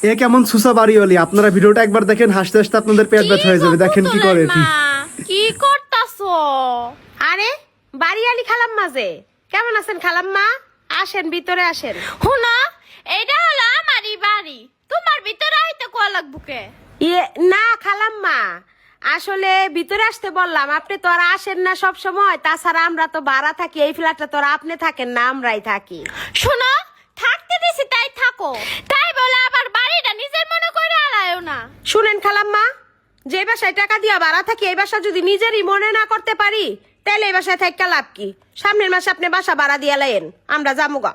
এ কেমন সুসা বাড়িওয়ালি, আপনারা ভিডিওটা একবার দেখেন, হাসতে হাসতে আপনাদের পেট ব্যথা হয়ে যাবে। দেখেন কি করে এটি। কি করতাছো? আরে বাড়িয়ালি খালাম্মা যে, কেমন আছেন খালাম্মা? আসেন ভিতরে আসেন। হুনা, এটা হলো আমারই বাড়ি, তোমার ভিতরে আইতে কোয়া লাগবো কে? ইয়ে না খালাম্মা, আসলে ভিতরে আসতে বললাম, আপনি তো আর আসেন না সব সময়। তাছাড়া আমরা তো ভাড়া থাকি, এই ফ্ল্যাটটা তো আর আপনি থাকেন না, আমরাই থাকি। শোনো, থাকতে দিছি তাই থাকো, তাই বলে আবার বাড়িটা নিজের মনে করে আলায়ও না। শুনেন খালাম্মা, যে বাসায় টাকা দিয়া ভাড়া থাকি, এই বাসা যদি নিজেরই মনে না করতে পারি, তাহলে এই বাসায় থাকা লাভ কি? সামনের মাসে আপনি বাসা ভাড়া দিয়া লাইন, আমরা যামুগা।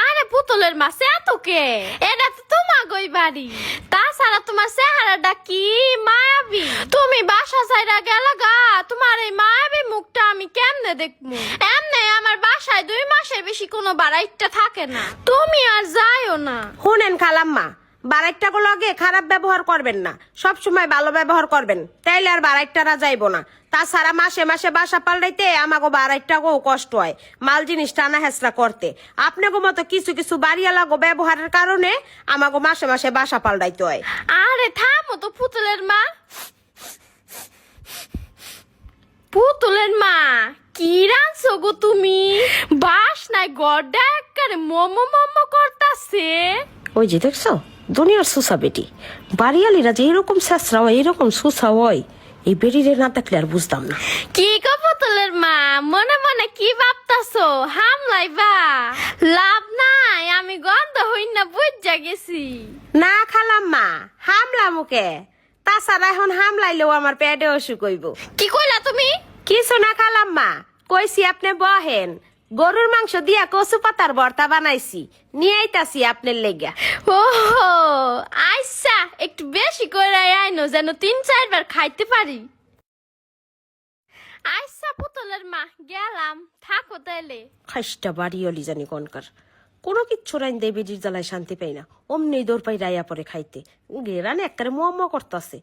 আরে পুতুলের মাসে এত কে? এটা তো তোমার গই বাড়ি। তাছাড়া তোমার চেহারাটা কি মায়াবী, তুমি বাসা ছাইরা গেলা গা, তোমার এই মায়াবী মুখটা আমি কেমনে দেখবো? এমনে আমার বাসায় 2 মাসের বেশি কোনো বাড়াইটা থাকে না, তুমি আর যাইও না। শুনেন খালাম্মা, বারাইটা লগে খারাপ ব্যবহার করবেন না, সব সময় ভালো ব্যবহার করবেন, তাইলে আর বারাইটারা যাইবো না। তাছাড়া মাসে মাসে বাসা পাল্টাইতে আমাগো বারাইটাকেও কষ্ট হয়, মাল জিনিস টানা হেসরা করতে। আপনাগো মতো কিছু কিছু বাড়িয়ালাগো ব্যবহারের কারণে আমাগো মাসে মাসে বাসা পাল্টাইতে হয়। আরে থামো তো পুতুলের মা। পুতুলের মা, কি রাঁধছো গো তুমি? বাস নাই গড়টা একবারে মোমো মোমো করতাছে। ওই যে দেখছো, দুনিয়ার সুসা বেটি, বাড়িয়ালিরা যে এরকম শেষরা হয়, এরকম সুসা হয়, এই বেটিরে না দেখলে আর বুঝতাম না। কি গো পুতুলের মা, মনে মনে কি ভাবতাছো? হামলাইবা? লাভ নাই, আমি গন্ধ হই না বুঝা গেছি। না খালাম্মা, হামলা মুখে। তাছাড়া এখন হামলাইলেও আমার পেটে অসুখ হইব। কি কইলা তুমি? কিছু না খালাম্মা, কইছি আপনি বহেন, গরুর মাংস দিয়া কচু পাতার ভর্তা বানাইছি, নিয়ে আইতাছি আপনার লেগা। ও আচ্ছা, একটু বেশি করে আইনো যেন 3-4 বার খাইতে পারি। আচ্ছা পুতুলের মা, গেলাম, থাকো তাইলে। খাইসটা বাড়িওলি জানি কনকার, কোনো কিচ্ছু রাইন দেয় বেজির জ্বালায় শান্তি পাই না, অমনি দৌড় পাই রাইয়া পরে খাইতে। গেরানে একবারে মোয়াম্মা করতাছে।